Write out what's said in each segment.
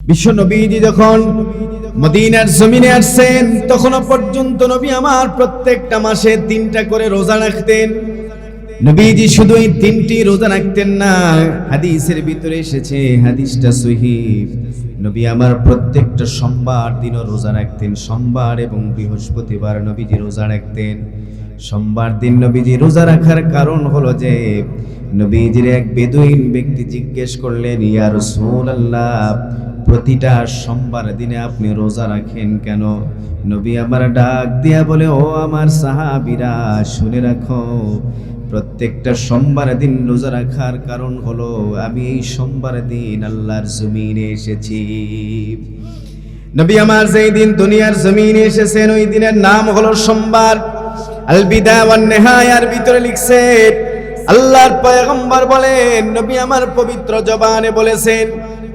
বিশ্ব নবীজি যখন মদিনার জমিনে আসছেন তখনও পর্যন্ত নবী আমার প্রত্যেকটা মাসে 3টা করে রোজা রাখতেন। নবীজি শুধু এই 3টি রোজা রাখতেন না, হাদিসের ভিতরে এসেছে, হাদিসটা সহিহ, নবী আমার প্রত্যেকটা সোমবার দিনও রোজা রাখতেন। সোমবার এবং বৃহস্পতিবার নবীজি রোজা রাখতেন। সোমবার দিন নবীজি রোজা রাখার কারণ হলো যে নবীজির এক বেদুইন ব্যক্তি জিজ্ঞেস করলেন, ইয়া রাসূলুল্লাহ, প্রতিটা সোমবার দিনে আপনি রোজা রাখেন কেন? নবী আমার ডাক দিয়া বলে, ও আমার সাহাবীরা, শুনে রাখো, প্রত্যেকটা সোমবার দিন রোজা রাখার কারণ হলো আমি এই সোমবার দিন আল্লাহর জমিনে এসেছি। নবী আমার যেই দিন দুনিয়ার জমিনে এসেছেন ওই দিনের নাম হলো সোমবার। আল বিদা ওয়ান নিহায়ার ভিতরে লিখছে, আল্লাহর পয়গম্বর বলেন, নবী আমার পবিত্র জবানে বলেছেন,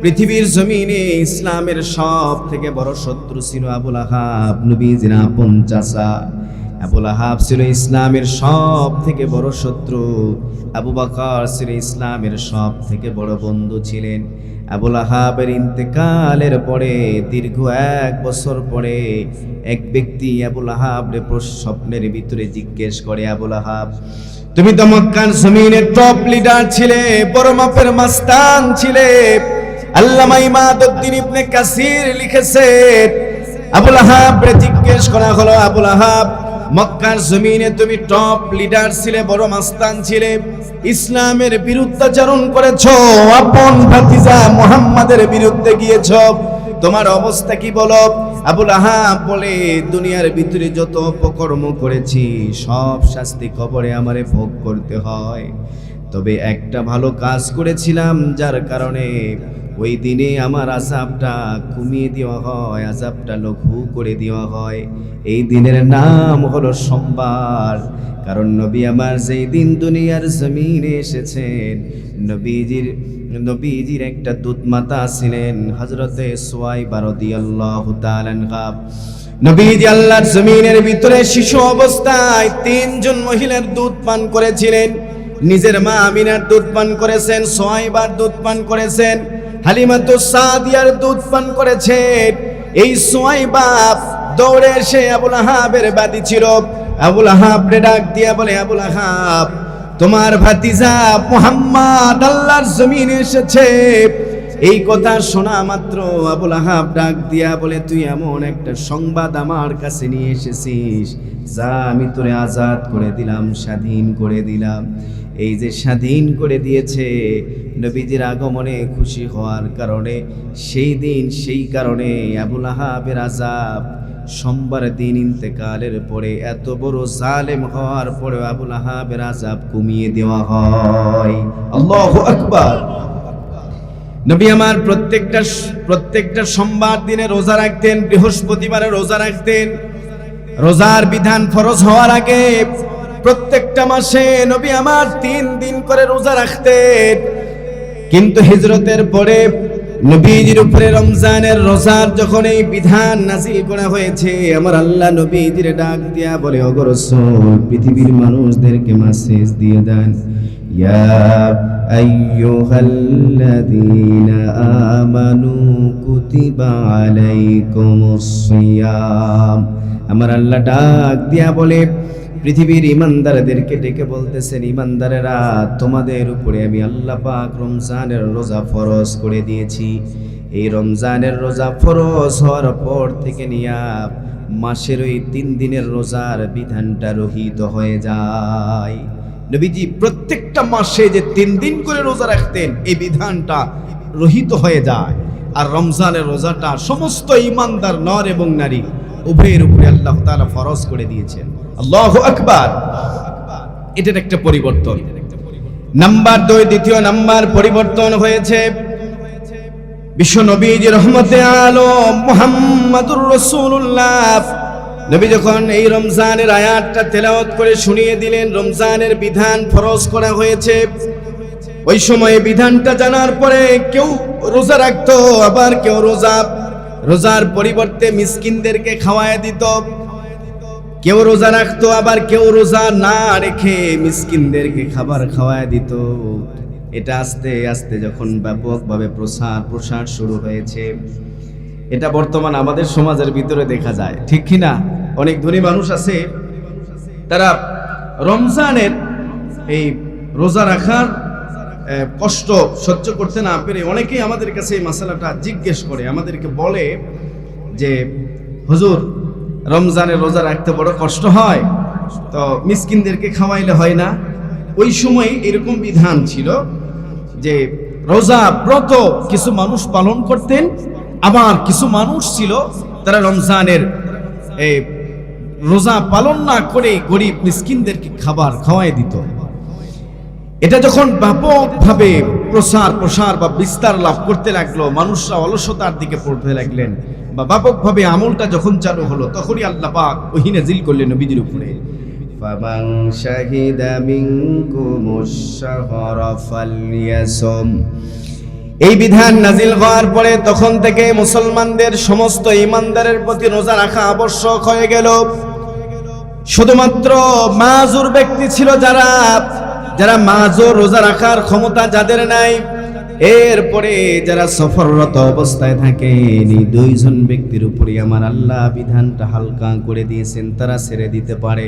পৃথিবীর জমিনে ইসলামের সব থেকে বড় শত্রু ছিল আবুল আহাব, নবীজির আপন চাচা। আবুল আহাব ছিল ইসলামের সব থেকে বড় শত্রু। আবু বকর ছিল ইসলামের সব থেকে বড় বন্ধু ছিলেন। আবুল আহাবের ইন্তেকালের পরে দীর্ঘ 1 বছর পরে এক ব্যক্তি আবুল আহাবরে স্বপ্নের ভিতরে জিজ্ঞেস করে, আবুল আহাব, তুমি তো মক্কার জমিনের টপ লিডার ছিলে, বড় মাপের মাস্তান ছিলে। আল্লামা ইমাদউদ্দিন ইবনে কাসির লিখেছেন, আবুল আহাবরে জিজ্ঞেস করা হলো, আবুল আহাব, মক্কার জমিনে তুমি টপ লিডার ছিলে, বড় মাস্তান ছিলে, ইসলামের বিরুদ্ধাচরণ করেছো, আপন ভাতিজা মুহাম্মাদের বিরুদ্ধে গিয়েছো, তোমার অবস্থা কি বলো? আবুল আহাব বলে, দুনিয়ার ভিতরে যত অপকর্ম করেছি সব শাস্তি কবরে আমারে ভোগ করতে হয়, তবে একটা ভালো কাজ করেছিলাম যার কারণে ওই দিনে আমার আযাবটা কমিয়ে দেওয়া হয়, আযাবটা লঘু করে দেওয়া হয়। এই দিনের নাম হলো সোমবার। কারণ নবী আমার যেই দিন দুনিয়ার জমিনে এসেছেন, নবীজির একটা দুধ মাতা ছিলেন, হযরতে সুয়াইবা রাদিয়াল্লাহু তাআলা আনহা। নবীজি আল্লাহর জমিনের ভিতরে শিশু অবস্থায় 3 জন মহিলার দুধ পান করেছিলেন। নিজের মা আমিনার দুধ পান করেছেন, সুয়াইবার দুধ পান করেছেন, হালিমাতুস সাদিয়ার দুধ পান করেছেন। এই সুয়াইবা দৌড়ে এসে আবুল আহাবের বাদী ছিল। আবুল আহাবরে ডাক দিয়া বলে, আবুল আহাব, তোমার ভাতিজা মুহাম্মদ আল্লাহর জমিনে এসেছে। এই কথা শোনা মাত্র আবুল আহাব ডাক দিয়া বলে, তুই এমন একটা সংবাদ আমার কাছে নিয়ে এসেছিস, যা আমি তোরে আজাদ করে দিলাম, স্বাধীন করে দিলাম। এই যে স্বাধীন করে দিয়েছে, নবীজির আগমনে খুশি হওয়ার কারণে, সেই দিন সেই কারণে আবুল আহাবের আযাব সোমবার দিন ইন্তেকালের পরে এত বড় জালেম হওয়ার পরে আবুল আহাবের আযাব কমিয়ে দেওয়া হয়। আল্লাহু আকবার। নবী আমার প্রত্যেকটা সোমবার দিনে রোজা রাখতেন, বৃহস্পতিবারে রোজা রাখতেন। রোজার বিধান ফরজ হওয়ার আগে প্রত্যেকটা মাসে নবী আমার 3 দিন করে রোজা রাখতেন। কিন্তু হিজরতের পরে নবীজির উপরে রমজানের রোজার যখন এই বিধান নাযিল করা হয়েছে, আমার আল্লাহ নবীজির ডাক দিয়া বলে, ওগো রাসূল, পৃথিবীর মানুষদেরকে মেসেজ দিয়ে দেন, ইয়া আইয়ুহাল্লাযীনা আমানু কুতিবা আলাইকুমুস সিয়াম। আমার আল্লাহ ডাক দিয়া বলে, পৃথিবীর ইমানদারদেরকে ডেকে বলতেছেন, ইমানদারেরা, তোমাদের উপরে আমি আল্লাহ পাক রমজানের রোজা ফরজ করে দিয়েছি। এই রমজানের রোজা ফরজ হওয়ার পর থেকে নিয়া মাসের ওই 3 দিনের রোজার বিধানটা রহিত হয়ে যায়। নবীজি প্রত্যেকটা মাসে যে 3 দিন করে রোজা রাখতেন, এই বিধানটা রহিত হয়ে যায়। আর রমজানের রোজাটা সমস্ত ইমানদার নর এবং নারী উভয়ের উপরে আল্লাহ তাআলা ফরজ করে দিয়েছেন। আল্লাহু আকবার। এটার একটা পরিবর্তন। নাম্বার 2, দ্বিতীয় নাম্বার পরিবর্তন হয়েছে, বিশ্ব নবীজি রহমতে আলম মুহাম্মাদুর রাসূলুল্লাহ, নবী যখন এই রমজানের আয়াতটা তেলাওয়াত করে শুনিয়ে দিলেন, রমজানের বিধান ফরজ করা হয়েছে, ওই সময় বিধানটা জানার পরে কেউ রোজা রাখতো, আবার কেউ রোজার পরিবর্তে মিসকিনদেরকে খাওয়ায় দিত। কেউ রোজা রাখতো, আবার কেউ রোজা না রেখে মিসকিনদেরকে খাবার খাওয়ায় দিত। এটা আস্তে আস্তে যখন ব্যাপকভাবে প্রসার শুরু হয়েছে, এটা বর্তমান আমাদের সমাজের ভিতরে দেখা যায়, ঠিক কিনা? অনেক ধনী মানুষ আছে, তারা রমজানের এই রোজা রাখার কষ্ট সহ্য করতে না পেরে অনেকেই আমাদের কাছে এই মাসালাটা জিজ্ঞেস করে, আমাদেরকে বলে যে হুজুর, রমজানের রোজা রাখতে বড় কষ্ট হয়, তো মিসকিনদেরকে খাওয়াইলে হয় না? ওই সময় এরকম বিধান ছিল যে রোজা ব্রত কিছু মানুষ পালন করতেন, আবার কিছু মানুষ ছিল তারা রমজানের এই রোজা পালন না করে গরিব মিসকিনদেরকে খাবার খাওয়াই দিত। এটা যখন ব্যাপকভাবে প্রসার বা বিস্তার লাভ করতে লাগলো, মানুষরা অলসতার দিকে পড়তে লাগলেন, বা ব্যাপকভাবে আমলটা যখন চালু হলো, তখনই আল্লাহ পাক ওহী নাযিল করলেন নবীজির উপরে, ফামান শাহিদা মিনকুমুশ শাহরা ফালইয়াসুম। এই বিধান নাজিল হওয়ার পরে তখন থেকে মুসলমানদের সমস্ত ঈমানদারের প্রতি রোজা রাখা আবশ্যক হয়ে গেল। শুধুমাত্র মাজুর ব্যক্তি ছিল যারা মাজুর, রোজা রাখার ক্ষমতা যাদের নাই, এরপরে যারা সফররত অবস্থায় থাকেন, এই দুইজন ব্যক্তির উপরে আমার আল্লাহ বিধানটা হালকা করে দিয়েছেন, তারা ছেড়ে দিতে পারে।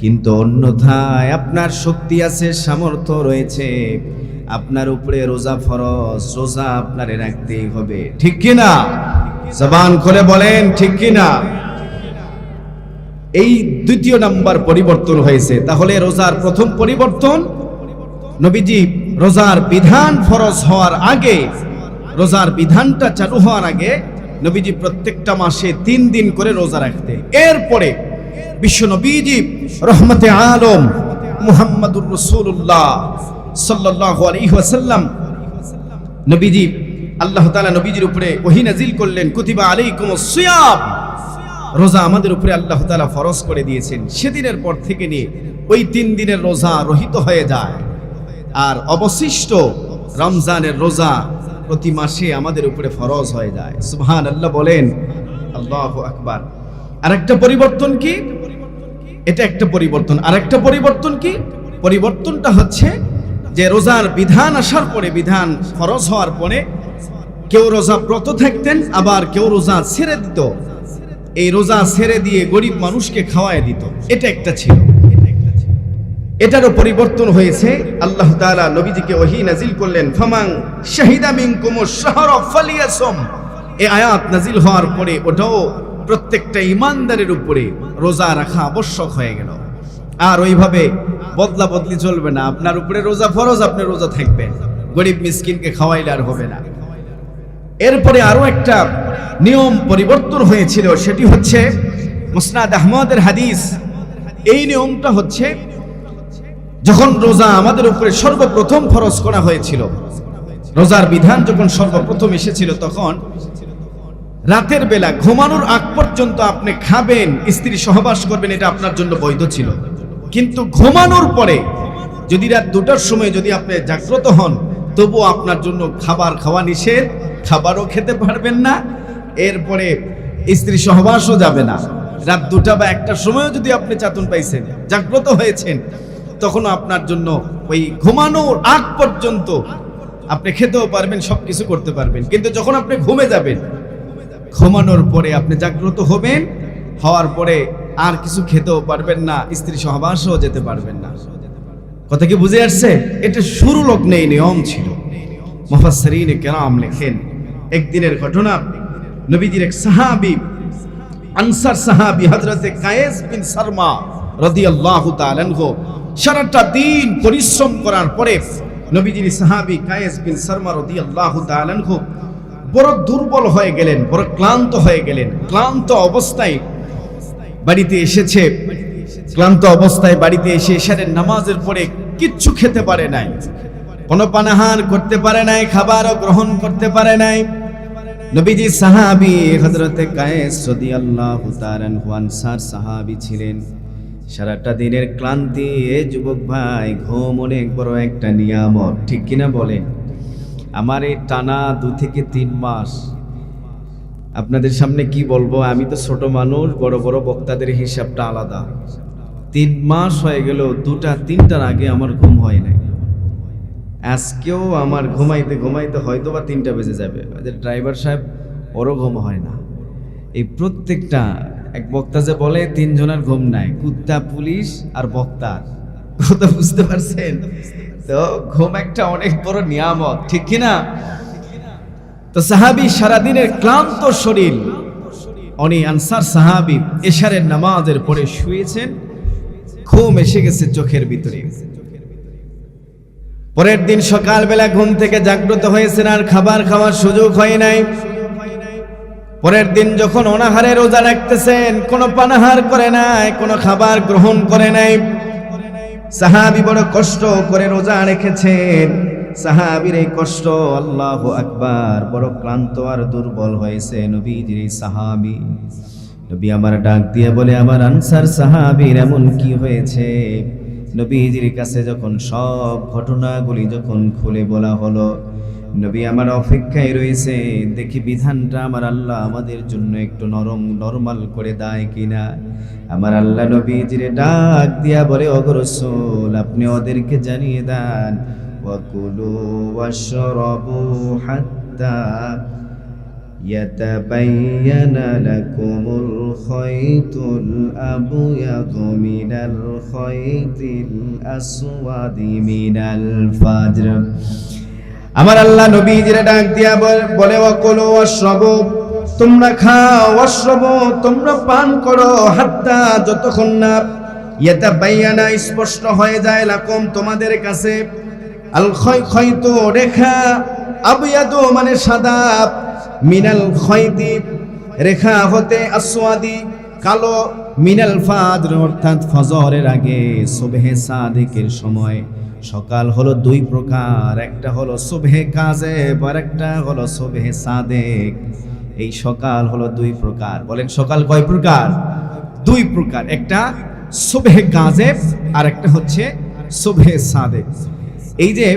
কিন্তু অন্যথায় আপনার শক্তি আছে, সামর্থ্য রয়েছে, আপনার উপরে রোজা ফরজ, রোজা আপনারে রাখতেই হবে, ঠিক কিনা? জবান খুলে বলেন ঠিক কিনা? এই দ্বিতীয় নাম্বার পরিবর্তন হয়েছে। তাহলে রোজার প্রথম পরিবর্তন, নবীজি রোজার বিধান ফরজ হওয়ার আগে, রোজার বিধানটা চালু হওয়ার আগে নবীজি প্রত্যেকটা মাসে 3 দিন করে রোজা রাখতেন। এরপরে বিশ্ব নবীজি রহমতে আলম মুহাম্মদুর রাসূলুল্লাহ সাল্লাল্লাহু আলাইহি ওয়াসাল্লাম, নবীজি আল্লাহ তাআলা নবীজির উপরে ওহী নাযিল করলেন, কুতিবা আলাইকুমুস সিয়াম, রোজা আমাদের উপরে আল্লাহ তাআলা ফরজ করে দিয়েছেন। সেদিনের পর থেকে নিয়ে ওই 3 দিনের রোজা রহিত হয়ে যায়, আর অবশিষ্ট রমজানের রোজা প্রতি মাসে আমাদের উপরে ফরজ হয়ে যায়। সুবহানাল্লাহ বলেন, আল্লাহু আকবার। আরেকটা পরিবর্তন কি? এটা একটা পরিবর্তন। আরেকটা পরিবর্তন কি? পরিবর্তনটা হচ্ছে যে রোজার বিধান আসার পরে, বিধান ফরজ হওয়ার পরে কেউ রোজা ব্রত থাকতেন, আবার কেউ রোজা ছেড়ে দিত। এই রোজা ছেড়ে দিয়ে গরিব মানুষকে খাওয়ায় দিত। এটা একটা ছিল। এটারও পরিবর্তন হয়েছে। আল্লাহ তাআলা নবীজিকে ওহী নাযিল করলেন, ফামান শাহিদা মিনকুমুশ শাহরা ফালইয়াসুম। এই আয়াত নাযিল হওয়ার পরে ওটাও প্রত্যেকটা ঈমানদারের উপরে রোজা রাখা আবশ্যক হয়ে গেল। আর ওইভাবে বদলা বদলি চলবে না, আপনার উপরে রোজা ফরজ, আপনি রোজা থাকবেন, গরিব মিসকিনকে খাওয়াইলে আর হবে না। এরপরে আরো একটা নিয়ম পরিবর্তন হয়েছিল, সেটি হচ্ছে মুসনাদ আহমদের হাদিস। এই নিয়মটা হচ্ছে, যখন রোজা আমাদের উপরে সর্বপ্রথম ফরজ করা হয়েছিল, রোজার বিধান যখন সর্বপ্রথম এসেছিল, তখন রাতের বেলা ঘুমানোর আগ পর্যন্ত আপনি খাবেন, স্ত্রী সহবাস করবেন, এটা আপনার জন্য বৈধ ছিল। কিন্তু ঘুমানোর পরে যদি রাত 2টার সময় যদি আপনি জাগ্রত হন, তবুও আপনার জন্য খাবার খাওয়া নিষেধ, খাবারও খেতে পারবেন না, এরপরে স্ত্রী সহবাসও যাবে না। রাত 2টা বা 1টার সময়ও যদি আপনি চাতন পাইছেন, জাগ্রত হয়েছেন, তখনও আপনার জন্য ওই ঘুমানোর আগ পর্যন্ত আপনি খেতেও পারবেন, সবকিছু করতে পারবেন। কিন্তু যখন আপনি ঘুমে যাবেন, ঘুমানোর পরে আপনি জাগ্রত হবেন, হওয়ার পরে আর কিছু খেতেও পারবেন না, স্ত্রী সহবাসও যেতে পারবেন না। কথা কি বুঝে আসছে? এটা শুরু লগ্নে নিয়ম ছিল। মুফাসসিরিন কেরাম লেখেন, একদিনের ঘটনা, নবীজির এক সাহাবী, আনসার সাহাবী হযরতে কায়েস বিন সারমা রাদিয়াল্লাহু তাআলা আনহু, সারাটা দিন পরিশ্রম করার পরে নবীজির সাহাবী কায়েস বিন সারমা রাদিয়াল্লাহু তাআলা আনহু বড় দুর্বল হয়ে গেলেন, বড় ক্লান্ত হয়ে গেলেন। ক্লান্ত অবস্থায় বাড়িতে এসেছে, ক্লান্ত অবস্থায় বাড়িতে এসে এশারের নামাজের পরে কিচ্ছু খেতে পারে নাই, কোনো পানাহার করতে পারে নাই, খাবারও গ্রহণ করতে পারে নাই। নবীজি সাহাবী হযরতে কায়েস রাদিয়াল্লাহু তাআলা আনহু আনসার সাহাবী ছিলেন। সারাটা দিনের ক্লান্তি, এ যুবক ভাই, ঘুম অনেক বড় একটা নিয়ামত, ঠিক কিনা বলেন? আমার এই টানা 2 থেকে 3 মাস, আপনাদের সামনে কি বলবো, আমি তো ছোট মানুষ, বড় বড় বক্তাদের হিসাবটা আলাদা। 3 মাস হয়ে গেল, 2টা 3টার আগে আমার ঘুম হয় নাই। আজকেও আমার ঘুমাইতে ঘুমাইতে হয়তো বা 3টা বেজে যাবে। আমাদের ড্রাইভার সাহেব ওরও ঘুম হয় না। এই প্রত্যেকটা এক বক্তা যে বলে 3 জনের ঘুম নাই, কুত্তা, পুলিশ আর বক্তা। কথা বুঝতে পারছেন? তো ঘুম একটা অনেক বড় নিয়ামত, ঠিক কিনা? তো সাহাবী সারাদিনের ক্লান্ত শরীর, উনি আনসার সাহাবী এশারের নামাজের পরে শুয়েছেন, ঘুম এসে গেছে চোখের ভিতরে। পরের দিন সকালবেলা ঘুম থেকে জাগ্রত হয়েছেন, আর খাবার খাওয়ার সুযোগ হয় নাই। পরের দিন যখন অনাহারে রোজা রাখতেছেন, কোনো পানাহার করে নাই, কোনো খাবার গ্রহণ করে নাই। সাহাবী বড় কষ্ট করে রোজা রেখেছেন। সাহাবীর এই কষ্ট, আল্লাহু আকবার, বড় ক্লান্ত আর দুর্বল হয়েছে নবীজির এই সাহাবী। নবী আমার ডাক দিয়ে বলে, আমার আনসার সাহাবীর এমন কি হয়েছে? নবীজির কাছে যখন সব ঘটনাগুলি যখন খুলে বলা হলো, নবী আমার অপেক্ষায় রয়েছে, দেখি বিধানটা আমার আল্লাহ আমাদের জন্য একটু নরমাল করে দেয় কিনা। আমার আল্লাহ নবীজিরে ডাক দিয়া বলে, ওগো রাসূল, আপনি ওদেরকে জানিয়ে দেন, ওয়াকুলু ওয়াশরাবু হাত্তা ইয়াতাবায়ানা লাকুমুল খায়তুল আবয়াদু মিনাল খায়তিল আসওয়াদি মিনাল ফাজর। আমার আল্লাহ নবীজিরে ডাক দিয়া বলে, ওয়াকুলু ওয়াশরাবু, তোমরা খাও, ওয়াশরাবু, তোমরা পান করো, হাত্তা, যতক্ষণ না ইয়াতাবায়ানা, স্পষ্ট হয়ে যায়, লাকুম, তোমাদের কাছে, আল খায়তু, রেখা, আবয়াদু মানে সাদা, মিনাল খায়তি, রেখা হতে, আসওয়াদি কালো, মিনাল ফাজর অর্থাৎ ফজরের আগে, সুবহে সাদিকের সময়। সকাল হলো 2 প্রকার, একটা হলো সুবহে কাযিব আর একটা হলো সুবহে সাদিক। এই সকাল হলো 2 প্রকার। বলেন সকাল কয় প্রকার? 2 প্রকার। একটা সুবহে কাযিব আর একটা হচ্ছে সুবহে সাদিক। এই যে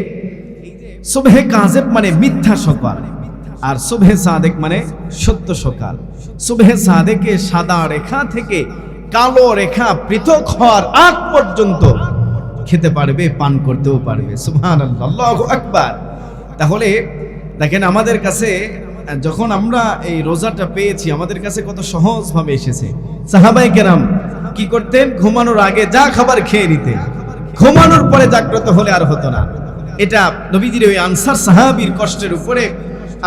সুবহে কাযিব মানে মিথ্যা সকাল, আর সুবহে সাদিক মানে সত্য সকাল। সুবহে সাদিকে সাদা রেখা থেকে কালো রেখা পৃথক হওয়ার আগ পর্যন্ত খেতে পারবে, পান করতেও পারবে। সুবহানাল্লাহ, আল্লাহু আকবার। তাহলে দেখেন, আমাদের কাছে যখন আমরা এই রোজাটা পেয়েছি, আমাদের কাছে কত সহজভাবে এসেছে। সাহাবায়ে কেরাম কি করতেন? ঘুমানোর আগে যা খাবার খেয়ে নিতেন, ঘুমানোর পরে জাগ্রত হলে আর হতো না। এটা নবীজির ওই আনসার সাহাবীর কষ্টের উপরে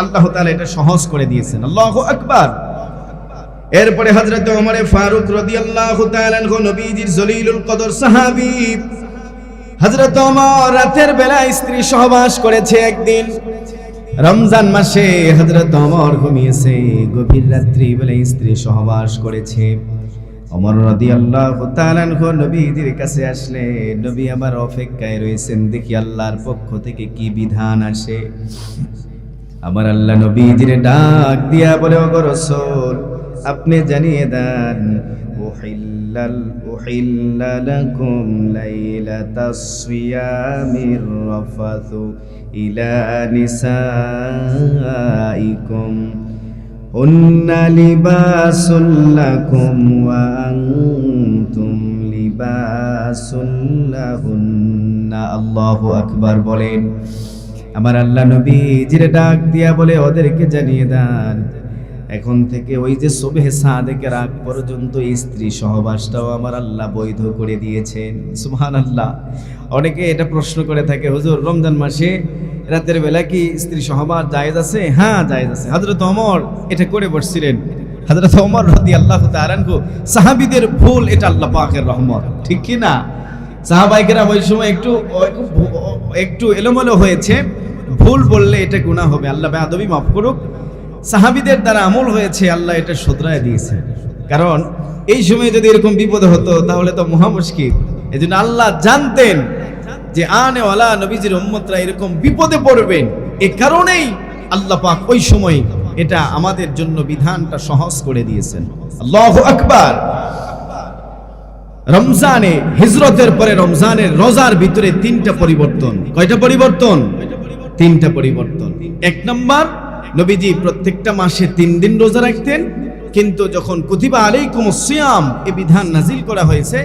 আল্লাহ তাআলা এটা সহজ করে দিয়েছেন। আল্লাহু আকবার। এরপরে হযরত ওমর ফারুক রাদিয়াল্লাহু তাআলা আনহু, নবীজির জলিলুল কদর সাহাবী, হযরত ওমর রাতের বেলা স্ত্রী সহবাস করেছে একদিন রমজান মাসে। হযরত ওমর ঘুমিয়েছে, গভীর রাত্রি বেলা স্ত্রী সহবাস করেছে। ওমর রাদিয়াল্লাহু তাআলা আনহু নবীজির কাছে আসলে, নবী আমার অপেক্ষায় রয়েছেন, দেখি আল্লাহর পক্ষ থেকে কি বিধান আসে। আমার আল্লাহ নবীজির ডাক দিয়া বলে, ওগো রাসূল, আপনি জানিয়ে দেন, উহিল্লা লাকুম লাইলাতাস সিয়ামির রাফাথু ইলা নিসাইকুম হুন্না লিবাসুল লাকুম ওয়া আনতুম লিবাসুল লাহুন্না। আল্লাহু আকবার। বলেন, আমার আল্লাহ নবীজির ডাক দিয়া বলে, ওদেরকে জানিয়ে দেন, এখন থেকে ওই যে সুবহে সাদিকের আগ পর্যন্ত স্ত্রী সহবাসটাও আমার আল্লাহ বৈধ করে দিয়েছেন। সুবহানাল্লাহ। অনেকে এটা প্রশ্ন করে থাকে, হুজুর রমজান মাসে রাতের বেলা কি স্ত্রী সহবাস জায়েজ আছে? হ্যাঁ, জায়েজ আছে। হযরত ওমর এটা করে বসছিলেন। হযরত ওমর রাদিয়াল্লাহু তাআলা আনহু, সাহাবীদের ভুল, এটা আল্লাহ পাকের রহমত, ঠিক কি না? সাহাবায়ে কেরাম ওই সময় একটু এলোমেলো হয়েছে, ভুল বললে এটা গুনাহ হবে, আল্লাহ বেয়াদবি মাফ করুক। সাহাবীদের দ্বারা আমল হয়েছে, আল্লাহ এটা শুধরায় দিয়েছে। কারণ এই সময় যদি এরকম বিপদ হতো তাহলে তো মহা মুশকিল। এজন্য আল্লাহ জানতেন যে আনেওয়ালা নবীজির উম্মতরা এরকম বিপদে পড়বেন, এই কারণেই আল্লাহ পাক ওই সময় এটা আমাদের জন্য বিধানটা সহজ করে দিয়েছেন। আল্লাহু আকবার। রমজানে, হিজরতের পরে রমজানের রোজার ভিতরে 3টা পরিবর্তন। কয়টা পরিবর্তন? 3টা পরিবর্তন। 1 নাম্বার, নবীজি প্রত্যেকটা মাসে 3 দিন রোজা রাখতেন, কিন্তু যখন কুতিবা আলাইকুমুস সিয়াম এই বিধান নাজিল করা হয়েছে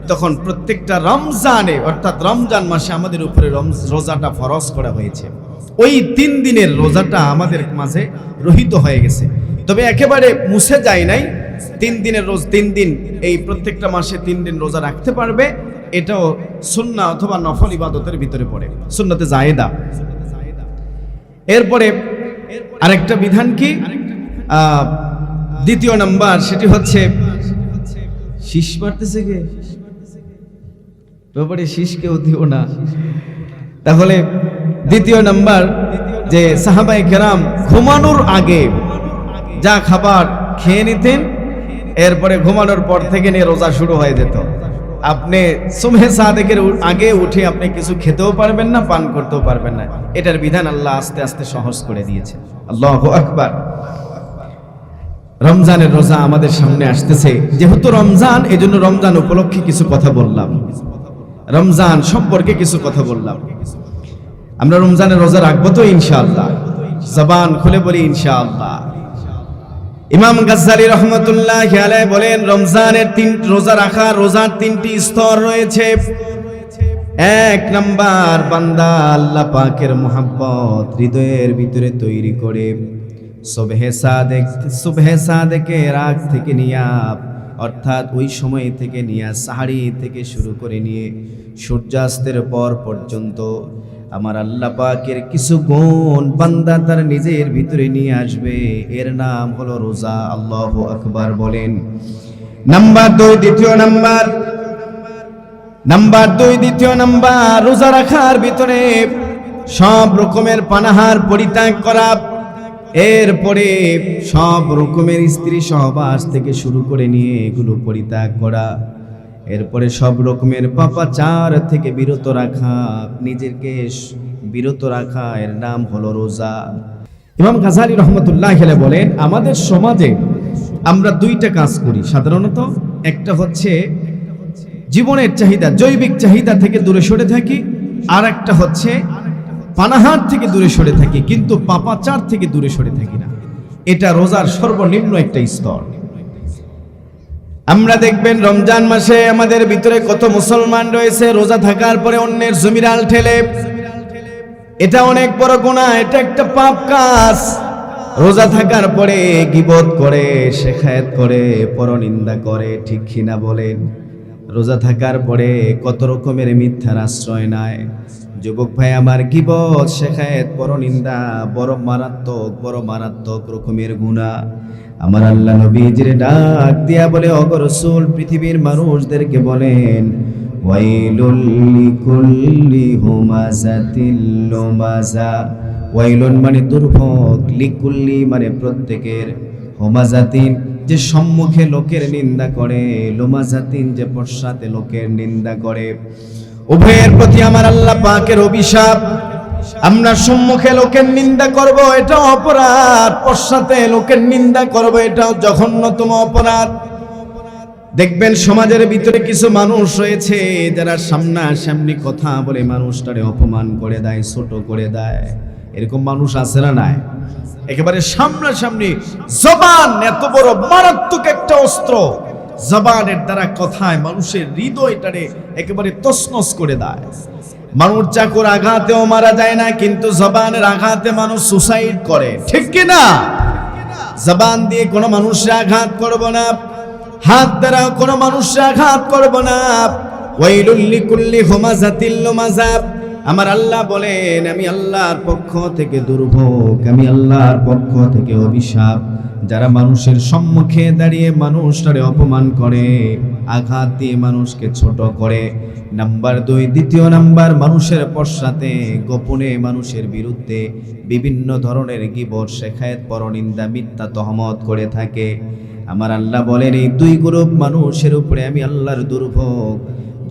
তখন প্রত্যেকটা রমজানে অর্থাৎ রমজান মাসে আমাদের উপরে রোজাটা ফরজ করা হয়েছে। ওই 3 দিনের রোজাটা আমাদের মাঝে রহিত হয়ে গেছে, তবে একেবারে মুছে যায় নাই। 3 দিনের রোজ 3 দিন, এই প্রত্যেকটা মাসে 3 দিন রোজা রাখতে পারবে, এটাও সুন্নাহ অথবা নফল ইবাদতের ভিতরে পড়ে, সুন্নতে জায়েদা। এরপরে আরেকটা বিধান কি, দ্বিতীয় নাম্বার, সেটি হচ্ছে শীষ মারতেছে কে ব্যাপারে, শীষ কেউ দিও না। তাহলে দ্বিতীয় নাম্বার যে সাহাবায়ে কেরাম ঘুমানোর আগে যা খাবার খেয়ে নিতেন, এরপরে ঘুমানোর পর থেকে নিয়ে রোজা শুরু হয়ে যেত। আপনি সুবহে সাদেকের আগে উঠে আপনি কিছু খেতেও পারবেন না, পান করতেও পারবেন না। এটার বিধান আল্লাহ আস্তে আস্তে সহজ করে দিয়েছে। আল্লাহু আকবার। রমজানের রোজা আমাদের সামনে আসতেছে, যেহেতু রমজান, এজন্য রমজান উপলক্ষে কিছু কথা বললাম, রমজান সম্পর্কে কিছু কথা বললাম। আমরা রমজানের রোজা রাখবো তো ইনশাআল্লাহ, জবান খুলে বলি ইনশাআল্লাহ। ইমাম গাজ্জালী রহমাতুল্লাহি আলাইহি বলেন, রমজানের রোজার 3টি স্তর রয়েছে। 1 নাম্বার, বান্দা আল্লাহ পাকের মুহাব্বত হৃদয়ের ভিতরে তৈরি করে সুবহে সাদেকের আগ থেকে নিয়ে, অর্থাৎ ওই সময় থেকে নিয়ে সাহারি থেকে শুরু করে নিয়ে সূর্যাস্তের পর পর্যন্ত আমার আল্লাহ পাকের কিছু গুণ বান্দা তার নিজের ভিতরে নিয়ে আসবে, এর নাম হলো রোজা। আল্লাহু আকবার বলেন। নাম্বার 2, দ্বিতীয় নাম্বার, রোজা রাখার ভিতরে সব রকমের পানাহার পরিত্যাগ করা, এরপরে সব রকমের স্ত্রী সহবাস থেকে শুরু করে নিয়ে এগুলো পরিত্যাগ করা, এরপরে সব রকমের পাপাচার থেকে বিরত রাখা, নিজেকে বিরত রাখা, এর নাম হলো রোজা। ইমাম গাজ্জালী রহমাতুল্লাহি আলাইহি বলেন, আমাদের সমাজে আমরা 2টা কাজ করি সাধারণত। একটা হচ্ছে জীবনের চাহিদা, জৈবিক চাহিদা থেকে দূরে সরে থাকি, আর একটা হচ্ছে পানাহার থেকে দূরে সরে থাকি, কিন্তু পাপাচার থেকে দূরে সরে থাকি না। এটা রোজার সর্বনিম্ন একটা স্তর। আমরা দেখবেন রমজান মাসে আমাদের ভিতরে কত মুসলমান রয়েছে রোজা থাকার পরে অন্যের জমিরাল ঠেলে, এটা অনেক বড় গুনাহ, এটা একটা পাপ কাজ। রোজা থাকার পরে গীবত করে, শেখায়েত করে, পরনিন্দা করে, ঠিক কিনা বলেন? রোজা থাকার পরে কত রকমের মিথ্যার আশ্রয় নেয়। যুবক ভাই আমার, গীবত, শেখায়েত, পরনিন্দা বড় মারাত্মক রকমের গুনাহ। আমার আল্লাহ নবীজির ডাক দিয়া বলে, ওগো রাসূল, পৃথিবীর মানুষদেরকে বলেন, ওয়াইলুল লিকুল্লি হুমাযাতিল লুমাযা। ওয়াইলুন মানে দুর্ভোগ, লিকুল্লি মানে প্রত্যেকের, হুমাযাতিন যে সম্মুখে লোকের নিন্দা করে, লুমাযাতিন যে পশ্চাতে লোকের নিন্দা করে। উভয়ের প্রতি আমার আল্লাহ পাকের অভিশাপ। আমরা সম্মুখে লোকের নিন্দা করব, এটা অপরাধ। পশ্চাতে লোকের নিন্দা করব, এটাও জঘন্যতম অপরাধ। দেখবেন সমাজের ভিতরে কিছু মানুষ রয়েছে যারা সামনাসামনি কথা বলে মানুষটারে অপমান করে দেয়, ছোট করে দেয়। এরকম মানুষ আছে না নাই? একেবারে সামনাসামনি জবান এত বড় মারাত্মক একটা অস্ত্র, জবানের দ্বারা কথায় মানুষের হৃদয়টারে একেবারে তছনছ করে দেয়। মানুষ চাকুর আঘাতেও মারা যায় না, কিন্তু জবানের আঘাতে মানুষ সুসাইড করে, ঠিক কি না? জবান দিয়ে কোনো মানুষের আঘাত করব না, হাত দ্বারা কোনো মানুষের আঘাত করব না। ওয়াইলুল লিকুল্লি হুমাযাতিল লুমাযা। আমার আল্লাহ বলেন, আমি আল্লাহর পক্ষ থেকে দুর্ভোগ, আমি আল্লাহর পক্ষ থেকে অভিশাপ, যারা মানুষের সম্মুখে দাঁড়িয়ে মানুষটারে অপমান করে, আঘাত দিয়ে মানুষকে ছোট করে। নাম্বার 2, দ্বিতীয় নাম্বার, মানুষের পশ্চাতে গোপনে মানুষের বিরুদ্ধে বিভিন্ন ধরনের গীবত, শেখায়েত, পরনিন্দা, মিথ্যা তহমত করে থাকে। আমার আল্লাহ বলেন, এই 2 গ্রুপ মানুষের উপরে আমি আল্লাহর দুর্ভোগ।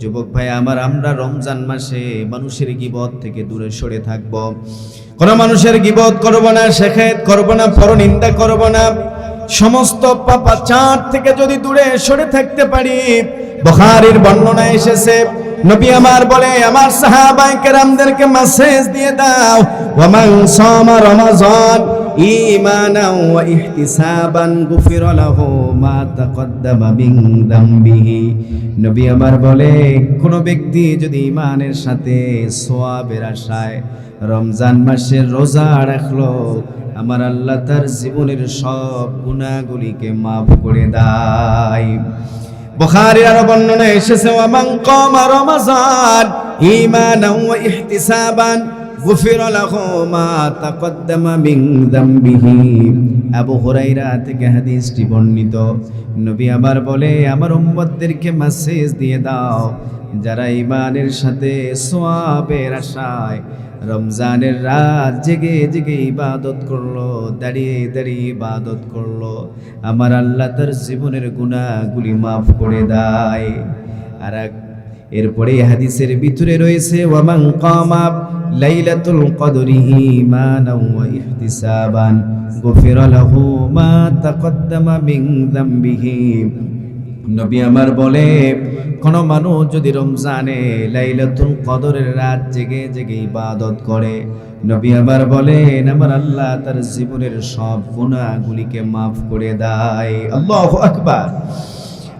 যুবক ভাই আমার, আমরা রমজান মাসে মানুষের গীবত থেকে দূরে সরে থাকব। কোন মানুষের গীবত করব না, শেখায়েত করব না, পরনিন্দা করব না। সমস্ত পাপাচার থেকে যদি দূরে সরে থাকতে পারি, বুখারীর বর্ণনা এসেছে, নবী আমার বলে, আমার সাহাবায়ে কেরামদেরকে মেসেজ দিয়ে দাও, ওয়া মান সামা রমাযান ঈমানাও ওয়া ইহতিসাবান গুফিরা লাহু মা তাকদ্দামা মিন যামবিহি। নবী আমার বলে, কোন ব্যক্তি যদি ঈমানের সাথে সওয়াবের আশায় রমজান মাসের রোজা রাখলো, আমার আল্লাহ তার জীবনের সব গুনাহগুলিকে মাফ করে দেয়। বুখারীর আরো বর্ণনা এসেছে, ওয়া মান কামা রমাযান ঈমানাও ওয়া ইহতিসাবান গুফিরা লাহু মা তাকদ্দামা মিন যামবিহি। আবু হুরায়রা থেকে হাদিসটি বর্ণিত। নবী আবার বলে, আমার উম্মতদেরকে মেসেজ দিয়ে দাও, যারা ঈমানের সাথে সওয়াবের আশায় রমজানের রাত জেগে জেগে ইবাদত করলো, দাঁড়িয়ে দাঁড়িয়ে ইবাদত করলো, আমার আল্লাহ তার জীবনের গুনাহগুলি মাফ করে দেয়। আর এরপরে হাদিসের ভিতরে রয়েছে, ওয়া মান কামা লাইলাতুল কদরি ঈমানাও ওয়া ইহতিসাবান গুফিরা লাহু মা তাকদ্দামা মিন যামবিহি। নবী আমার বলে, কোন মানুষ যদি রমজানে লাইলাতুল কদরের রাত জেগে জেগে ইবাদত করে, নবী আমার বলেন, আমার আল্লাহ তার জীবনের সব গুনাহগুলিকে মাফ করে দেয়। আল্লাহু আকবার।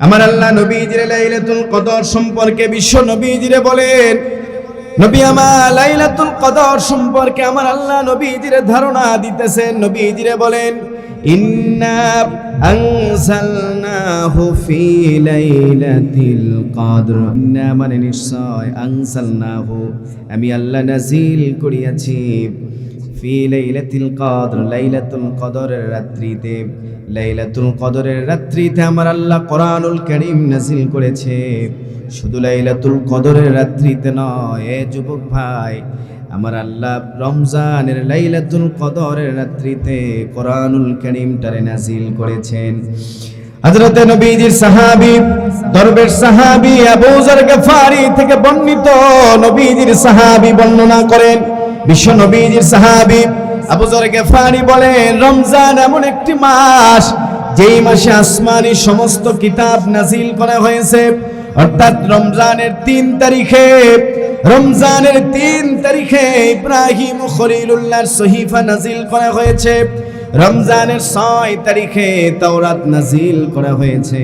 আমার আল্লাহ নবীজির লাইলাতুল কদর সম্পর্কে বিশ্ব নবীজিরে বলেন, নবী আমার লাইলাতুল কদর সম্পর্কে আমার আল্লাহ নবীজির ধারণা দিতেছেন। নবীজিরে বলেন, ইন্না আনজালনাহু ফি লাইলাতিল কদর। ইন্না মানে নিশ্চয়, আনজালনাহু আমি আল্লাহ নাজিল করিয়াছি, ফি লাইলাতিল কদর লাইলাতুল কদরের রাত্রিতে। লাইলাতুল কদরের রাত্রিতে আমার আল্লাহ কোরআনুল কারীম নাজিল করেছে। শুধু লাইলাতুল কদরের রাত্রিতে নয়, এ যুবক ভাই, আমার আল্লাহ রমজানের লাইলাতুল কদরের রাত্রিতে কোরআনুল কারীমটারে নাজিল করেছেন। হযরত নবীজির সাহাবী, দরবেশ সাহাবী আবু যর গফারি থেকে বর্ণিত, নবীজির সাহাবী বর্ণনা করেন, বিশ্ব নবীজির সাহাবী আবু যর গফারি বলেন, রমজান এমন একটি মাস, যেই মাসে আসমানি সমস্ত কিতাব নাজিল করা হয়েছে। অর্থাৎ রমজানের 3 তারিখে ইব্রাহিম খলিলুল্লাহর সহিফা নাজিল করা হয়েছে। রমজানের 6 তারিখে তাওরাত নাজিল করা হয়েছে।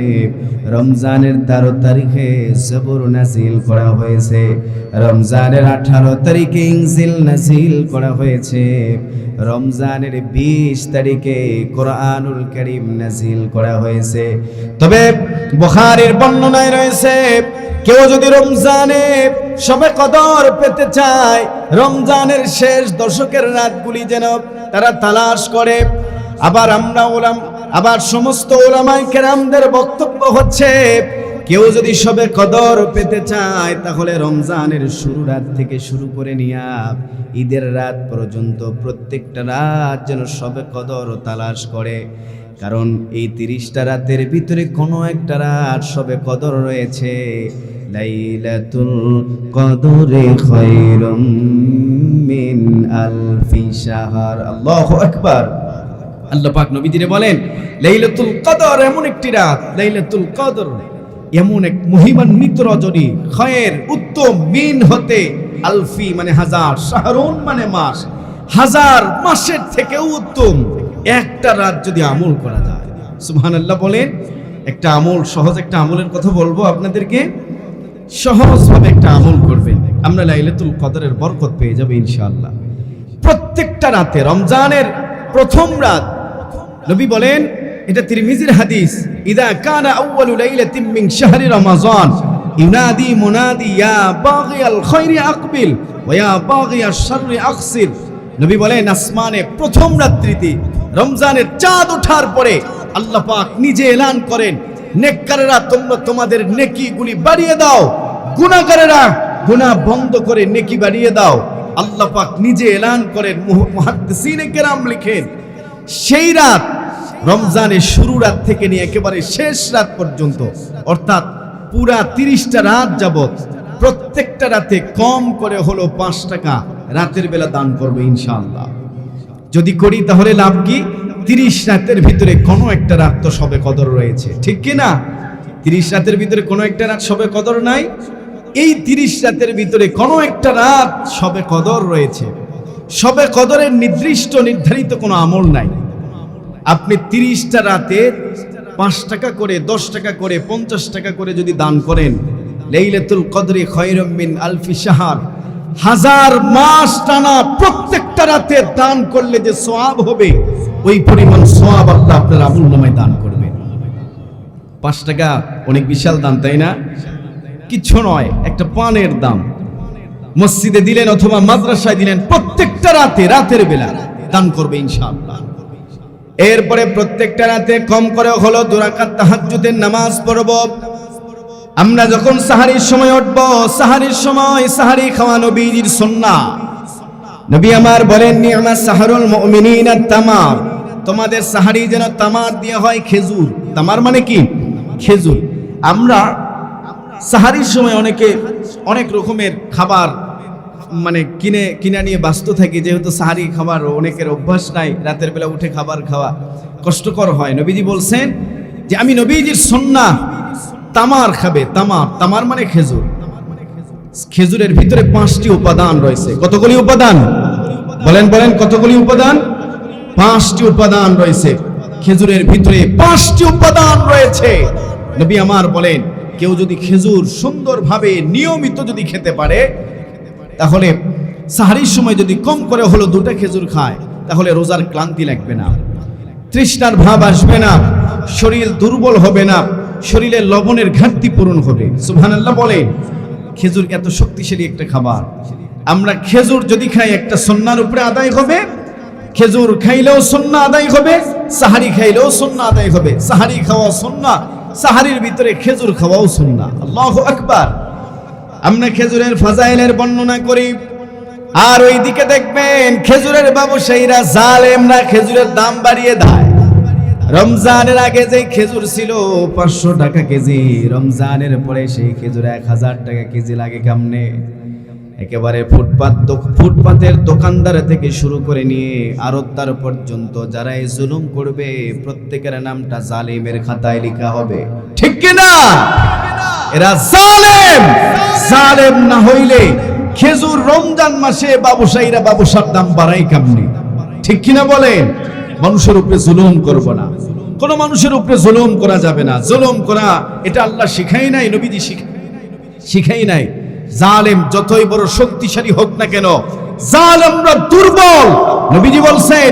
রমজানের 13 তারিখে জবুর নাজিল করা হয়েছে। রমজানের 18 তারিখে ইনজিল নাজিল করা হয়েছে। রমজানের 20 তারিখে কোরআনুল কারীম নাজিল করা হয়েছে। তবে বুখারীর বর্ণনায় রয়েছে, কেউ যদি রমজানে শবে কদর পেতে চায়, রমজানের শেষ দশকের রাতগুলি যেন তারা তালাশ করে। আবার সমস্ত উলামায়ে কেরামদের বক্তব্য হচ্ছে, কেউ যদি শবে কদর পেতে চায়, তাহলে রমজানের শুরু রাত থেকে শুরু করে নিয়া ঈদের রাত পর্যন্ত প্রত্যেকটা রাত যেন শবে কদর তালাশ করে। কারণ এই 30টা রাতের ভিতরে কোনো একটা রাত শবে কদর রয়েছে। লাইলাতুল কদরে খায়রুম মিন আলফি শাহর। আল্লাহু আকবার। আল্লাহ পাক নবীজিরে বলেন, লাইলাতুল কদর এমন একটি রাত, লাইলাতুল কদর এমন এক মহিমান্বিত রজনী, খায়ের উত্তম, মিন হতে আলফি মানে হাজার, শাহরুন মানে মাস, হাজার মাসের থেকেও উত্তম একটা রাত যদি আমল করা যায়। সুবহানাল্লাহ বলেন। একটা আমল, সহজ একটা আমলের কথা বলবো আপনাদেরকে, সহজভাবে একটা আমল করবেন, আমরা লাইলাতুল কদরের বরকত পেয়ে যাবো ইনশাআল্লাহ। প্রত্যেকটা রাতে, রমজানের প্রথম রাত, নবী বলেন, এটা তিরমিজির হাদিস, ইদা কানা আউয়ালু লাইলাতিন মিন শাহরি রমাযান ইউনাদি মুনাদি ইয়া বাগিয়াল খায়রি আকবিল ওয়া ইয়া বাগিয়াশ শাররি আকসির। নবী বলেন, আসমানে প্রথম রাত্রিতে, রমজানের চাঁদ ওঠার পরে আল্লাহ পাক নিজে এলান করেন, নেককারেরা তোমরা তোমাদের নেকিগুলি বাড়িয়ে দাও, গুনাহগারেরা গুনাহ বন্ধ করে নেকি বাড়িয়ে দাও। আল্লাহ পাক নিজে এলান করেন। মুহাদ্দিসিনে কেরাম লিখেন, সেই রাত রমজানের শুরু রাত থেকে নিয়ে একেবারে শেষ রাত পর্যন্ত, অর্থাৎ পুরা 30টা রাত যাবত প্রত্যেকটা রাতে কম করে হলো 5 টাকা রাতের বেলা দান করবে ইনশাআল্লাহ। যদি করি তাহলে লাভ কি? 30 রাতের ভিতরে কোনো একটা রাত তো শবে কদর রয়েছে, ঠিক কি না? 30 রাতের ভিতরে কোনো একটা রাত শবে কদর নাই? এই 30 রাতের ভিতরে কোনো একটা রাত শবে কদর রয়েছে। শবে কদরের নির্ধারিত কোনো আমল নাই। আপনি 30টা রাতে 5 টাকা করে, 10 টাকা করে, 50 টাকা করে যদি দান করেন, লাইলাতুল কদরি খায়রুম মিন আলফি শাহর, 1000 মাস টানা প্রত্যেকটা রাতে দান করলে যে সওয়াব হবে, ওই পরিমাণ সওয়াব আল্লাহ আপনার আমলনামায় দান করবে। 5 টাকা অনেক বিশাল দাম, তাই না? কিছু নয়, একটা পানের দাম। মসজিদে দিলেন অথবা মাদ্রাসায় দিলেন, প্রত্যেকটা রাতের বেলা দান করবে ইনশাআল্লাহ। এরপরে প্রত্যেকটা রাতে কম করে হলো 2 রাকাত তাহাজ্জুদের নামাজ পড়ব। আমরা যখন সাহারির সময় উঠব, সাহারির সময় সাহারি খাওয়া নবীজির সুন্নাহ। নবী আমার বলেন, নি'মা সাহারুল মুমিনিনা তামার, তোমাদের সাহারি যেন তামার দিয়ে হয়, খেজুর। তামার মানে কি? খেজুর। আমরা সাহারির সময় অনেকে অনেক রকমের খাবার মানে কিনে নিয়ে ব্যস্ত থাকি, যেহেতু সাহারি খাবার অনেকের অভ্যাস নাই, রাতের বেলা উঠে খাবার খাওয়া কষ্টকর হয়। নবীজি বলছেন যে আমি নবীজির সুন্নাহ, তামার খাবে। তামার মানে খেজুর। খেজুরের ভিতরে 5টি উপাদান রয়েছে। কতগুলি উপাদান? বলেন কতগুলি উপাদান? 5টি উপাদান রয়েছে খেজুরের ভিতরে। 5টি উপাদান রয়েছে। নবী আমার বলেন, কেউ যদি খেজুর সুন্দরভাবে নিয়মিত যদি খেতে পারে, তাহলে সাহারির সময় যদি কম করে হলো 2টা খেজুর খায়, তাহলে রোজার ক্লান্তি লাগবে না, তৃষ্ণার ভাব আসবে না, শরীর দুর্বল হবে না, শরীরে লবণের ঘাটতি পূরণ হবে। সুবহানাল্লাহ বলে। খেজুর এত শক্তিশালী একটা খাবার। আমরা খেজুর যদি খাই, একটা সুন্নাহর উপরে আদায় হবে। খেজুর খাইলেও সুন্নাহ আদায় হবে, সাহারি খাইলেও সুন্নাহ আদায় হবে। সাহারি খাওয়া সুন্নাহ, সাহারির ভিতরে খেজুর খাওয়াও সুন্নাহ। আল্লাহু আকবার। আমরা খেজুরের ফাজাইলের বর্ণনা করি, আর ওইদিকে দেখবেন খেজুরের ব্যবসায়ীরা, জালেমরা খেজুরের দাম বাড়িয়ে দেয়। রমজানের আগে যে খেজুর ছিল 500 টাকা কেজি, রমজানের পরে সেই খেজুর 1000 টাকা কেজি লাগে কেমনে? একেবারে ফুটপাতের দোকানদার থেকে শুরু করে নিয়ে আড়তদার পর্যন্ত যারা এই জুলুম করবে, প্রত্যেকের নামটা জালিমের খাতায় লেখা হবে। ঠিক কিনা? এরা জালেম না হইলে খেজুর রমজান মাসে ব্যবসায়ীরা ব্যবসার দাম বাড়ায় কেমনে? ঠিক কিনা বলেন? মানুষের উপরে জুলুম করব না, কোন মানুষের উপরে জুলুম করা যাবে না। জুলুম করা এটা আল্লাহ শিখাই নাই, নবীজি শিখাই নাই। জালেম যতই বড় শক্তিশালী হোক না কেন, জালেমরা দুর্বল। নবীজি বলছেন,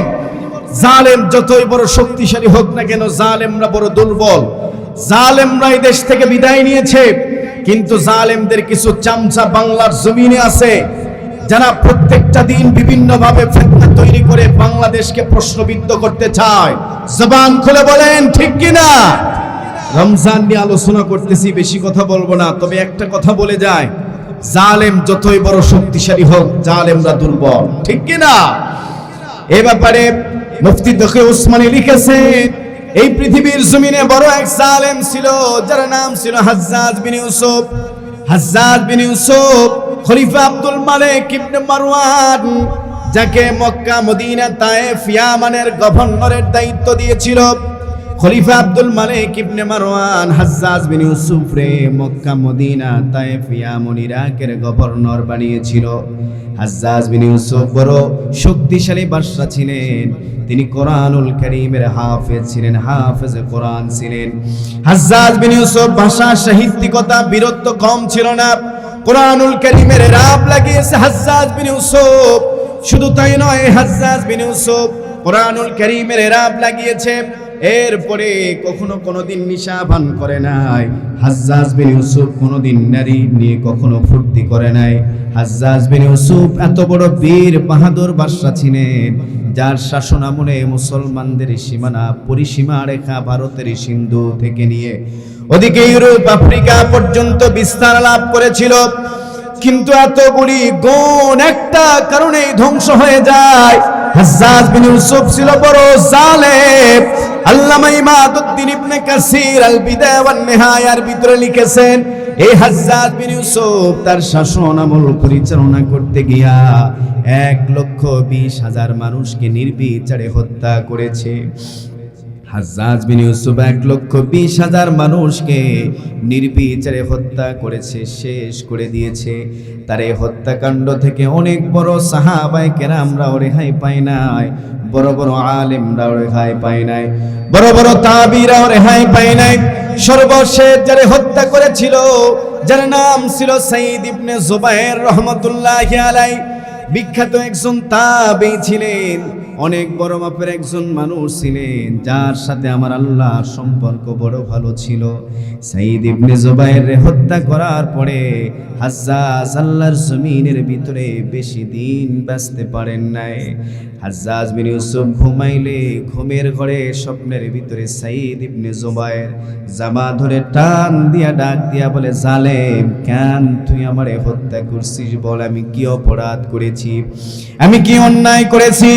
জালেম যতই বড় শক্তিশালী হোক না কেন, জালেমরা বড় দুর্বল। জালেমরা এই দেশ থেকে বিদায় নিয়েছে, কিন্তু জালেমদের কিছু চামচা বাংলার জমিনে আছে, যারা প্রত্যেকটা দিন বিভিন্ন ভাবে ফিতনা তৈরি করে বাংলাদেশকে প্রশ্নবিদ্ধ করতে চায়। জবান খুলে বলেন ঠিক কিনা? রমজান নিয়ে আলোচনা করতেছি, বেশি কথা বলবো না, তবে একটা কথা বলে যায়, জালেম যতই বড় শক্তিশালী হোক, জালেমরা দুর্বল। ঠিক কিনা? এ ব্যাপারে মুফতি তকি উসমানী লিখেছেন, এই পৃথিবীর জমিনে বড় এক জালেম ছিল, যার নাম ছিল হাজ্জাজ বিন ইউসুফ। হাজ্জাজ বিন ইউসুফ খলিফা আব্দুল মালিক ইবনে মারওয়ান, যাকে মক্কা, মদিনা, তায়েফ, ইয়ামানের গভর্নরের দায়িত্ব দিয়েছিল। খলিফা আব্দুল মালিক ইবনে মারওয়ান হাজ্জাজ বিন ইউসুফ রে মক্কা, মদিনা, তায়েফ, ইয়ামান, ইরাকের গভর্নর বানিয়েছিল। হাজ্জাজ বিন ইউসুফ বড় শক্তিশালী বাদশা ছিলেন। তিনি কোরআনুল কারীমের হাফেজ ছিলেন, হাফেজ কোরআন ছিলেন। হাজ্জাজ বিন ইউসুফ ভাষা, সাহিত্যিকতা, বীরত্ব কম ছিল না। কোরআনুল কারীমের রাব লাগিয়েছে হাজ্জাজ বিন ইউসুফ। শুধু তাই নয়, হাজ্জাজ বিন ইউসুফ কোরআনুল কারীমের রাব লাগিয়েছে। এরপরে কখনো কোনোদিন নিশা পান করে নাই। হাজ্জাজ বিন ইউসুফ কোনোদিন নারী নিয়ে কখনো ফুর্তি করে নাই। হাজ্জাজ বিন ইউসুফ এত বড় বীর বাহাদুর বাদশা ছিলেন, যার শাসনামলে মুসলমানদের সীমানা, পরিসীমা রেখা ভারতের সিন্ধু থেকে নিয়ে ওদিকে ইউরোপ, আফ্রিকা পর্যন্ত বিস্তার লাভ করেছিল। কিন্তু এতগুলি গুণ একটা কারণেই ধ্বংস হয়ে যায়। হাজ্জাজ বিন ইউসুফ ছিল বড় জালেম। আল্লামা ইমাদউদ্দিন ইবনে কাসির আল বিদায়া ওয়ান নিহায়ার ভিতরে লিখেছেন, এই হাজ্জাজ বিন ইউসুফ তার শাসন আমল পরিচালনা করতে গিয়া 1,20,000 মানুষকে নির্বিচারে হত্যা করেছে। হাজ্জাজ বিন ইউসুফ 1,20,000 মানুষকে নির্বিচারে হত্যা করেছে, শেষ করে দিয়েছে। তার এই হত্যাকাণ্ড থেকে অনেক বড় সাহাবায়ে কেরামরাও রেহাই পায় নাই, বড় বড় আলেমরাও রেহাই পায় নাই, বড় বড় তাবিরাও রেহাই পায় নাই। সর্বশেষ যারা হত্যা করেছিল, যার নাম ছিল সাঈদ ইবনে জুবায়ের রহমাতুল্লাহি আলাইহি, বিখ্যাত একজন তাবী ছিলেন, অনেক বড় মাপের একজন মানুষ ছিলেন, যার সাথে আমার আল্লাহর সম্পর্ক বড় ভালো ছিল। সাঈদ ইবনে জুবায়ের হত্যা করার পরে হাজ্জাজ আল্লাহর জমিনের ভিতরে বেশি দিন বাঁচতে পারেন নাই। হাজ্জাজ বিন ইউসুফ ঘুমাইলে ঘুমের ঘরে স্বপ্নের ভিতরে সাঈদ ইবনে জুবায়ের জামা ধরে টান দিয়া ডাক দিয়া বলে, জালেম, কেন তুই আমারে হত্যা করছিস? বল, আমি কি অপরাধ করেছি? আমি কি অন্যায় করেছি?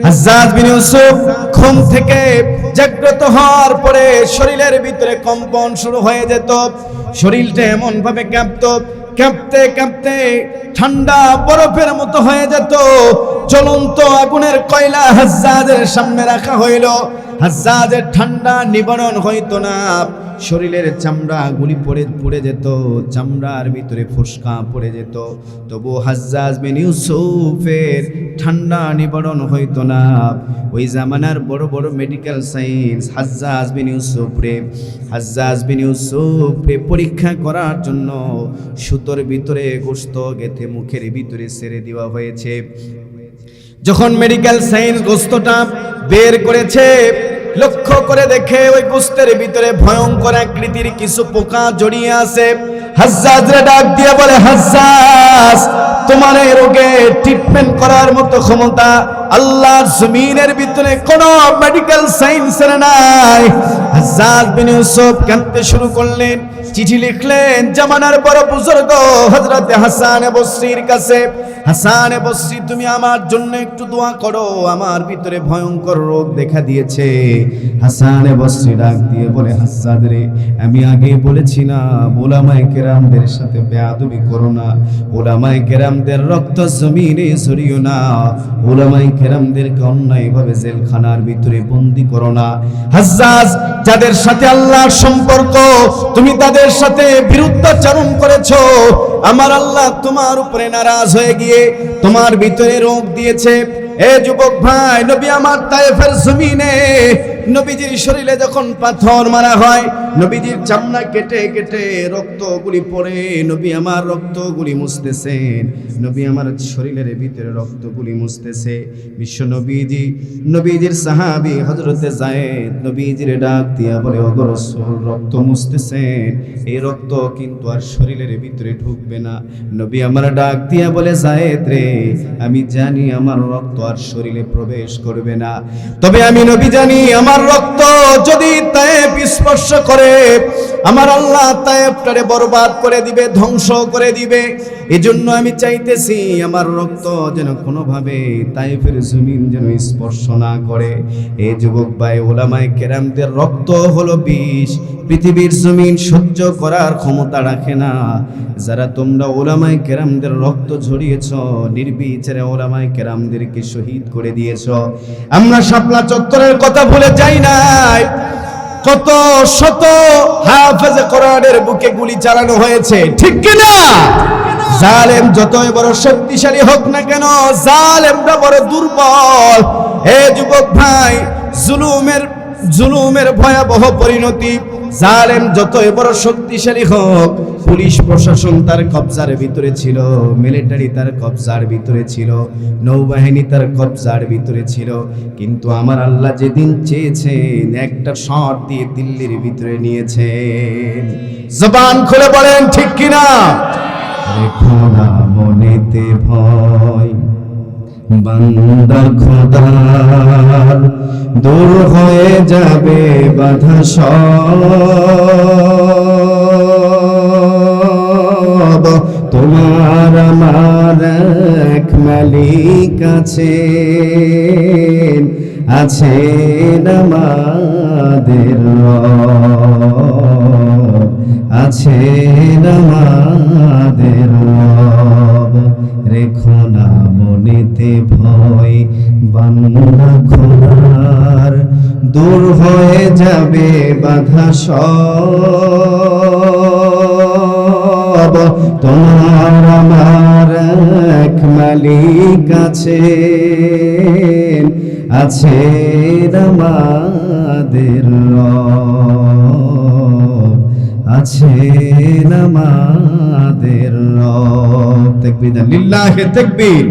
হাজ্জাজ বিন ইউসুফ ঘুম থেকে জাগ্রত হওয়ার পরে শরীরের ভিতরে কম্পন শুরু হয়ে যেত, শরীরটা এমন ভাবে কাঁপতো, কাঁপতে কাঁপতে ঠান্ডা বরফের মতো হয়ে যেত। জ্বলন্ত আগুনের কয়লা হাজ্জাজের সামনে রাখা হইল, হাজ্জাজের ঠান্ডা নিবারণ হইতো না, শরীরের চামড়া গুলি পড়ে যেত, চামড়ার ভিতরে ফুসকা পড়ে যেত, তবু হাজ্জাজ বিন ইউসুফের ঠান্ডা নিবারণ হইতো না। ওই জামানার বড় বড় মেডিকেল সায়েন্স হাজ্জাজ বিন ইউসুফরে পরীক্ষা করার জন্য সুতোর ভিতরে গোশত গেঁথে মুখের ভিতরে ছেড়ে দেওয়া হয়েছে। যখন মেডিকেল সায়েন্স গোশতটা বের করেছে, লক্ষ্য করে দেখে ওই গোশতের ভিতরে ভয়ঙ্কর আকৃতির কিছু পোকা জড়িয়ে আছে। হাজ্জাজরে ডাক দিয়ে বলে, হাজ্জাজ, তোমার এই রোগে ট্রিটমেন্ট করার মতো ক্ষমতা আল্লাহর জমিনের ভিতরে কোনো মেডিকেল সায়েন্সের নাই। হাজ্জাজ বিন ইউসুফ কাঁদতে শুরু করলেন, চিঠি লিখলেন জামানার বড় বুজুর্গ হযরত হাসান বসরির কাছে, হাসান বসরি, তুমি আমার জন্য একটু দোয়া করো, আমার ভিতরে ভয়ঙ্কর রোগ দেখা দিয়েছে। হাসান বসরি ডাক দিয়ে বলে, হাজ্জাজ রে, আমি আগে বলেছিলাম উলামায়ে কেরামদের সাথে বেয়াদবি করো না, উলামায়ে কেরামদের রক্ত জমিনে ঝরিও না, উলামায়ে কেরামদেরকে অন্যায়ভাবে জেলখানার ভিতরে বন্দী করো না। হাজ্জাজ, যাদের সাথে আল্লাহর সম্পর্ক, তুমি তাদের সাথে বিরুদ্ধাচরণ করেছো, আমার আল্লাহ তোমার উপরে নারাজ হয়ে গিয়ে তোমার ভিতরে রোগ দিয়েছে। এ যুবক ভাই, নবী আমার তায়েফের জমিনে নবীজির শরীরে যখন পাথর মারা হয়, নবীজির চামড়া কেটে কেটে রক্তগুলি পড়ে, নবী আমার রক্তগুলি মুছতেছেন, নবী আমার শরীরের ভিতরে রক্তগুলি মুছতেছে। বিশ্ব নবীজির সাহাবী হযরতে যায়েদ নবীজির ডাক দিয়া বলে, ওগো রাসূল, রক্ত মুছতেছেন, এই রক্ত কিন্তু আর শরীরের ভিতরে ঢুকবে না। নবী আমার ডাক দিয়া বলে, যায়েদ রে, আমি জানি আমার রক্ত আর শরীরে প্রবেশ করবে না, তবে আমি নবী জানি আমার রক্ত যদি তায়েফ স্পর্শ করে, আমার আল্লাহ তায়েফটারে বরবাদ করে দিবে, ধ্বংস করে দিবে। এজন্য আমি চাইতেছি আমার রক্ত যেন কোনোভাবে তায়েফের জমিন যেন স্পর্শ না করে। এই যুবক ভাই, উলামায়ে কেরামদের রক্ত হলো বিষ, পৃথিবীর জমিন সহ্য করার ক্ষমতা রাখে না। যারা তোমরা উলামায়ে কেরামদের রক্ত ঝরিয়েছ, নির্বিচারে উলামায়ে কেরামদেরকে শহীদ করে দিয়েছ। আমরা শাপলা চত্বরের কথা ভুলে যাই নাই, কত শত হাফেজে কোরআনের বুকে গুলি চালানো হয়েছে, ঠিক কিনা? জালেম যতই বড় শক্তিশালী হোক না কেন, জালেমরা বড় দুর্বল। হে যুবক ভাই, জুলুমের ভয়াবহ পরিণতি। জালেম যতই বড় শক্তিশালী হোক, পুলিশ প্রশাসন তার কবজার ভিতরে ছিল, মিলিটারি তার কবজার ভিতরে ছিল, নৌবাহিনী তার কবজার ভিতরে ছিল, কিন্তু আমার আল্লাহ যেদিন চেয়েছেন একটা শট দিয়ে দিল্লির ভিতরে নিয়েছেন। জবান খুলে বলেন ঠিক কিনা? রেখো না মনেতে ভয়, বান্দার খোদার দূর হয়ে যাবে বাধা সব, তোমার আমার এক মালিক আছেন, আছেন আমাদের রব, আছেন আমাদের রব। রেখো না মনেতে ভয়, বান্দা খোদার দূর হয়ে যাবে বাধা সব, তোমার আমার এক মালিক আছেন, আছেন আমাদের রব, আছেন আমাদের রব। তাকবীর, লিল্লাহি তাকবীর।